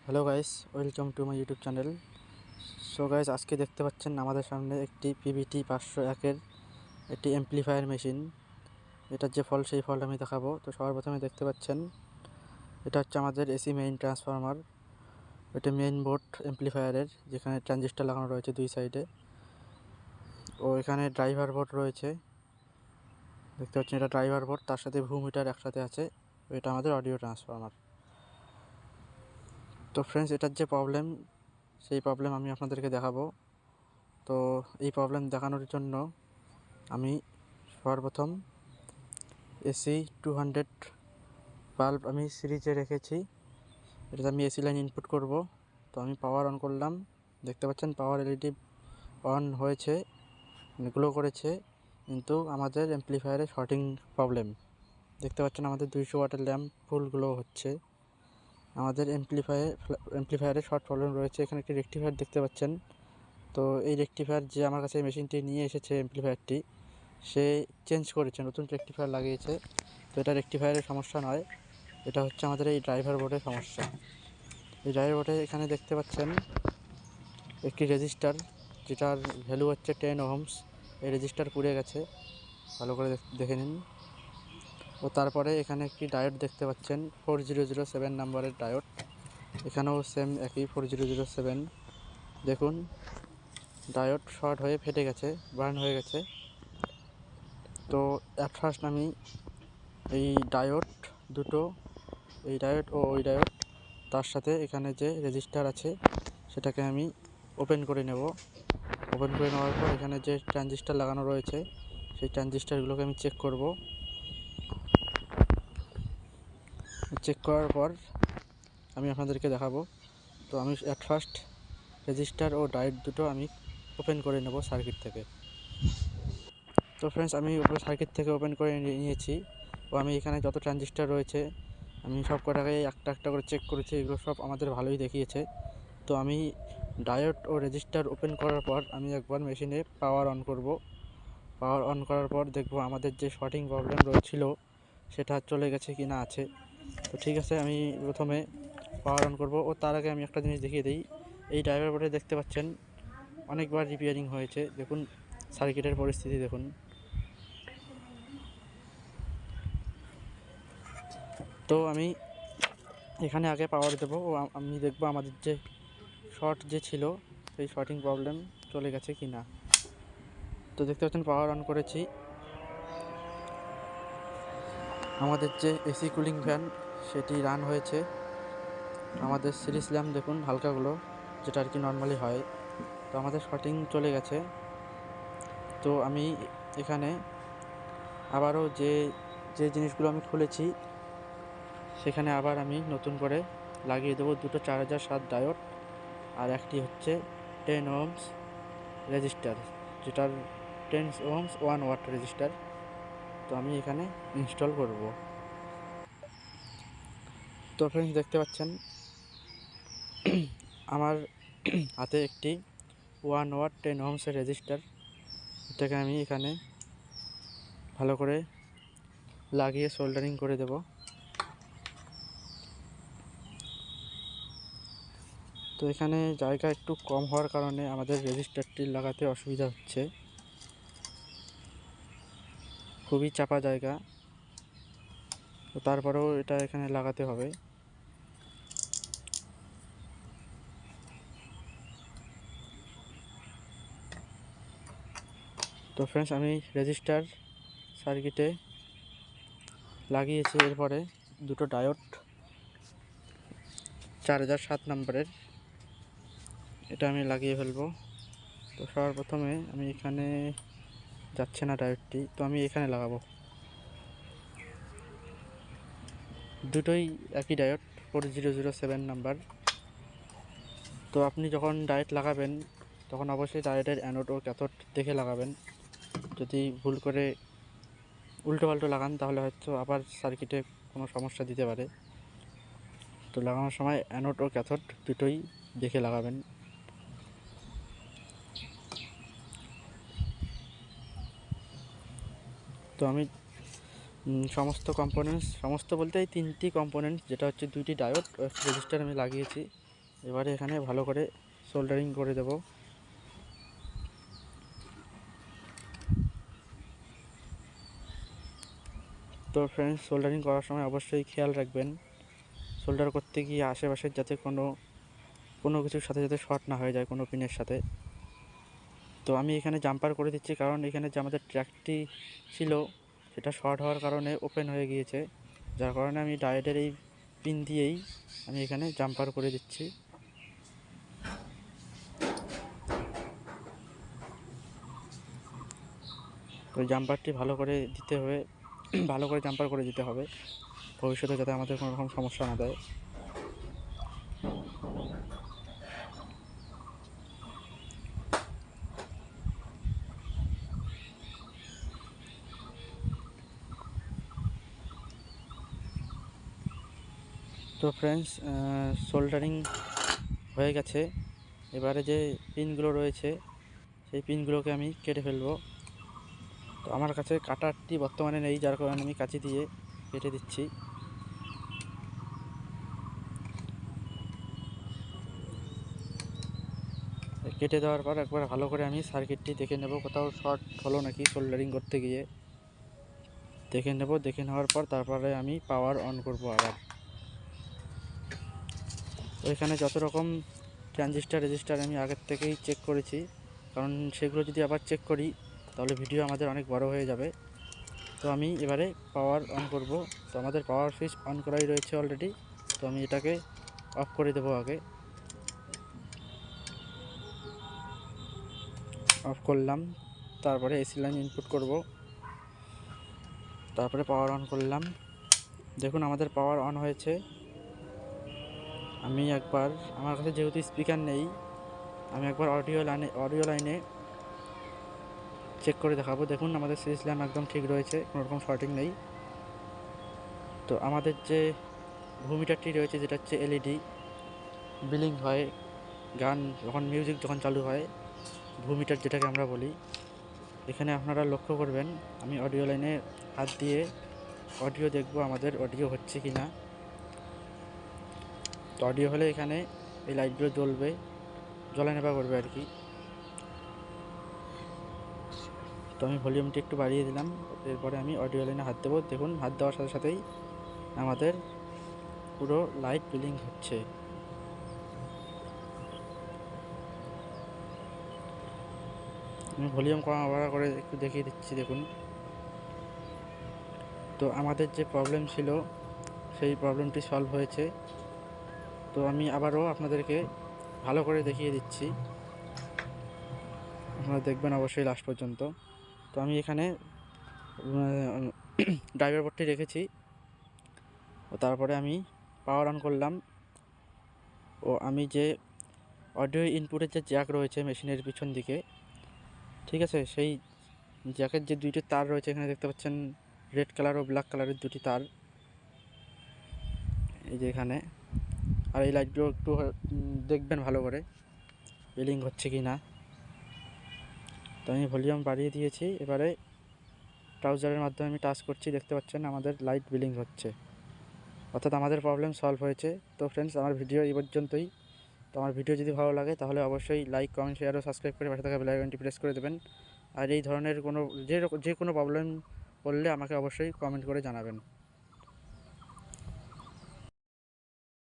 Hello guys, welcome to my YouTube channel. So guys, আজকে দেখতে পাচ্ছেন আমাদের সামনে একটি PBT-501 এর একটি অ্যাম্প্লিফায়ার মেশিন। এটার যে ফল্ট সেই ফল্ট আমি দেখাবো। তো সবার প্রথমে দেখতে পাচ্ছেন এটা হচ্ছে আমাদের এসি মেইন ট্রান্সফরমার। এটা মেইন বোর্ড অ্যাম্প্লিফায়ারের, যেখানে ট্রানজিস্টর লাগানো রয়েছে দুই সাইডে। ও এখানে ড্রাইভার বোর্ড রয়েছে, দেখতে পাচ্ছেন এটা ড্রাইভার বোর্ড, তার সাথে ভূমিটার একসাথে আছে। এটা আমাদের অডিও ট্রান্সফরমার। তো ফ্রেন্ডস, এটার যে প্রবলেম সেই প্রবলেম আমি আপনাদেরকে দেখাবো। তো এই প্রবলেম দেখানোর জন্য আমি সর্বপ্রথম এসি 200 বাল্ব আমি সিরিজে রেখেছি। এটাতে আমি এসি লাইন ইনপুট করব। তো আমি পাওয়ার অন করলাম, দেখতে পাচ্ছেন পাওয়ার এলইডি অন হয়েছে, গ্লো করেছে, কিন্তু আমাদের অ্যাম্প্লিফায়ারে শর্টিং প্রবলেম। দেখতে পাচ্ছেন আমাদের 200 ওয়াটের ল্যাম্প ফুল গ্লো হচ্ছে। আমাদের অ্যাম্প্লিফায়ারে শর্ট প্রবলেম রয়েছে। এখানে একটি রেকটিফায়ার দেখতে পাচ্ছেন। তো এই রেকটিফায়ার যে আমার কাছে মেশিনটি নিয়ে এসেছে অ্যাম্প্লিফায়ারটি, সে চেঞ্জ করেছে, নতুন রেকটিফায়ার লাগিয়েছে। তো এটা রেকটিফায়ারের সমস্যা নয়, এটা হচ্ছে আমাদের এই ড্রাইভার বোর্ডের সমস্যা। এই ড্রাইভার বোর্ডে এখানে দেখতে পাচ্ছেন একটি রেজিস্টার, যেটার ভ্যালু হচ্ছে 10 ওহমস। এই রেজিস্টার পুড়ে গেছে, ভালো করে দেখে নিন। ও তারপরে এখানে একটি ডায়োড দেখতে পাচ্ছেন, 4007 নাম্বারের ডায়োড। এখানেও সেম একই 4007। দেখুন, ডায়োড শর্ট হয়ে ফেটে গেছে, বার্ন হয়ে গেছে। তো অ্যাট ফার্স্ট আমি এই ডায়োড দুটো, এই ডায়োড ও ওই ডায়োড, তার সাথে এখানে যে রেজিস্টার আছে সেটাকে আমি ওপেন করে নেব। ওপেন করে নেওয়ার পর এখানে যে ট্রানজিস্টার লাগানো রয়েছে সেই ট্রানজিস্টারগুলোকে আমি চেক করব। চেক করার পর আমি আপনাদেরকে দেখাবো। তো আমি অ্যাট ফার্স্ট রেজিস্টার ও ডায়োড দুটো আমি ওপেন করে নেব সার্কিট থেকে। তো ফ্রেন্ডস, আমি সার্কিট থেকে ওপেন করে নিয়েছি। ও আমি এখানে যত ট্রানজিস্টার রয়েছে আমি সব কটাকে একটা একটা করে চেক করেছি, এগুলো সব আমাদের ভালোই দেখিয়েছে। তো আমি ডায়োড ও রেজিস্টার ওপেন করার পর আমি একবার মেশিনে পাওয়ার অন করব। পাওয়ার অন করার পর দেখব আমাদের যে শর্টিং প্রবলেম রয়েছিল সেটা চলে গেছে কি না আছে। তো ঠিক আছে, আমি প্রথমে পাওয়ার অন করব। ও তার আগে আমি একটা জিনিস দেখিয়ে দিই। এই ড্রাইভার বোর্ডে দেখতে পাচ্ছেন অনেকবার রিপেয়ারিং হয়েছে। দেখুন সার্কিটের পরিস্থিতি দেখুন। তো আমি এখানে আগে পাওয়ার দেবো ও আমি দেখব আমাদের যে শর্ট যে ছিল সেই শর্টিং প্রবলেম চলে গেছে কি না। তো দেখতে পাচ্ছেন পাওয়ার অন করেছি। আমাদের যে এসি কুলিং ফ্যান সেটি রান হয়েছে। আমাদের সিরিজ ল্যাম্প দেখুন হালকাগুলো, যেটা আর কি নর্মালি হয়। তো আমাদের শর্টিং চলে গেছে। তো আমি এখানে আবারও যে যে জিনিসগুলো আমি খুলেছি সেখানে আবার আমি নতুন করে লাগিয়ে দেবো দুটো 4007 ডায়োড, আর একটি হচ্ছে 10 ওহমস রেজিস্টার, যেটার 10 ওহমস 1 ওয়াট রেজিস্টার। তো আমি এখানে ইনস্টল করব। তো ফ্রেন্ডস, দেখতে পাচ্ছেন আমার হাতে একটি 1 ওয়াট 10 ওহমসের রেজিস্টার। এটাকে আমি এখানে ভালো করে লাগিয়ে সোল্ডারিং করে দেব। তো এখানে জায়গা একটু কম হওয়ার কারণে আমাদের রেজিস্টারটি লাগাতে অসুবিধা হচ্ছে, খুবই চাপা জায়গা। তো তারপরেও এটা এখানে লাগাতে হবে। তো ফ্রেন্ডস, আমি রেজিস্টার সার্কিটে লাগিয়েছি। এরপরে দুটো ডায়োড 4007 নাম্বারের, এটা আমি লাগিয়ে ফেলবো। তো সবার প্রথমে আমি এখানে যাচ্ছে না ডায়োডটি, তো আমি এখানে লাগাবো। দুটোই একই ডায়োড 4007 নাম্বার। তো আপনি যখন ডায়োড লাগাবেন তখন অবশ্যই ডায়োডের অ্যানোড ও ক্যাথোড দেখে লাগাবেন। যদি ভুল করে উল্টো পাল্টো লাগান তাহলে হয়তো আবার সার্কিটে কোনো সমস্যা দিতে পারে। তো লাগানোর সময় অ্যানোড ও ক্যাথোড দুটোই দেখে লাগাবেন। তো আমি সমস্ত বলতে এই 3টি কম্পোনেন্টস, যেটা হচ্ছে 2টি ডায়োড ও রেজিস্টার আমি লাগিয়েছি। এবারে এখানে ভালো করে সোল্ডারিং করে দেব। তো ফ্রেন্ডস, সোল্ডারিং করার সময় অবশ্যই খেয়াল রাখবেন সোল্ডার করতে গিয়ে আশেপাশের যাতে কোনো কিছুর সাথে যাতে শর্ট না হয়ে যায় কোনো পিনের সাথে। তো আমি এখানে জাম্পার করে দিচ্ছি, কারণ এখানে যে আমাদের ট্র্যাকটি ছিল সেটা শর্ট হওয়ার কারণে ওপেন হয়ে গিয়েছে, যার কারণে আমি ডায়োডের এই পিন দিয়েই আমি এখানে জাম্পার করে দিচ্ছি। তো জাম্পারটি ভালো করে দিতে হবে, ভালো করে জাম্পার করে দিতে হবে ভবিষ্যতে যাতে আমাদের কোনো রকম সমস্যা না দেয়। তো ফ্রেন্ডস, সোল্ডারিং হয়ে গেছে। এবারে যে পিনগুলো রয়েছে সেই পিনগুলোকে আমি কেটে ফেলবো। তো আমার কাছে কাটারটি বর্তমানে নেই, যার কারণে আমি কাঁচি দিয়ে কেটে দিচ্ছি। কেটে দেওয়ার পর একবার ভালো করে আমি সার্কিটটি দেখে নেব, কোথাও শর্ট হলো নাকি সোল্ডারিং করতে গিয়ে দেখে নেব। দেখে নেওয়ার পর তারপরে আমি পাওয়ার অন করব আবার। এখানে যত রকম ট্রানজিস্টার রেজিস্টার আমি আগের থেকেই চেক করেছি, কারণ সেগুলো যদি আবার চেক করি তাহলে ভিডিও আমাদের অনেক বড় হয়ে যাবে। তো আমি এবারে পাওয়ার অন করব। তো আমাদের পাওয়ার সুইচ অন করাই রয়েছে অলরেডি, তো আমি এটাকে অফ করে দেবো আগে। অফ করলাম, তারপরে এসি লাইন ইনপুট করব, তারপরে পাওয়ার অন করলাম। দেখুন আমাদের পাওয়ার অন হয়েছে। আমি একবার, আমার কাছে যেহেতু স্পিকার নেই, আমি একবার অডিও লাইনে চেক করে দেখাবো। দেখুন আমাদের সিরিজ ল্যাম্প একদম ঠিক রয়েছে, কোনো রকম শর্টিং নেই। তো আমাদের যে ভূমিটারটি রয়েছে, যেটা হচ্ছে এলইডি বিলিং হয়, গান যখন মিউজিক যখন চালু হয়, ভূমিটার যেটাকে আমরা বলি। এখানে আপনারা লক্ষ্য করবেন আমি অডিও লাইনে হাত দিয়ে অডিও দেখব আমাদের অডিও হচ্ছে কি না। তো অডিও হলে এখানে এই লাইটগুলো জ্বলবে, জ্বলানেবা করবে আর কি। তো আমি ভলিউমটি একটু বাড়িয়ে দিলাম, এরপরে আমি অডিও লাইনে হাত দেবো। দেখুন হাত দেওয়ার সাথে সাথেই আমাদের পুরো লাইট বিলিং হচ্ছে। আমি ভলিউম কমা বাড়া করে একটু দেখিয়ে দিচ্ছি, দেখুন। তো আমাদের যে প্রবলেম ছিল সেই প্রবলেমটি সলভ হয়েছে। তো আমি আবারও আপনাদেরকে ভালো করে দেখিয়ে দিচ্ছি, আপনারা দেখবেন অবশ্যই লাস্ট পর্যন্ত। তো আমি এখানে ড্রাইভার বোর্ডটি রেখেছি, ও তারপরে আমি পাওয়ার অন করলাম। ও আমি যে অডিও ইনপুটের যে জ্যাক রয়েছে মেশিনের পিছন দিকে, ঠিক আছে, সেই জ্যাকের যে দুইটি তার রয়েছে এখানে দেখতে পাচ্ছেন, রেড কালার ও ব্ল্যাক কালারের দুটি তার, এই যে এখানে। আর এই লাইটগুলো একটু দেখবেন ভালো করে বিলিং হচ্ছে কি না। তো আমি ভলিউম বাড়িয়ে দিয়েছি, এবারে ব্রাউজারের মাধ্যমে আমি টাচ করছি, দেখতে পাচ্ছেন আমাদের লাইট বিলিং হচ্ছে, অর্থাৎ আমাদের প্রবলেম সলভ হয়েছে। তো ফ্রেন্ডস, আমার ভিডিও এই পর্যন্তই। তো আমার ভিডিও যদি ভালো লাগে তাহলে অবশ্যই লাইক, কমেন্ট, শেয়ার ও সাবস্ক্রাইব করে পাশে থাকা বেল আইকনটি প্রেস করে দেবেন। আর এই ধরনের যে কোনো প্রবলেম করলে আমাকে অবশ্যই কমেন্ট করে জানাবেন।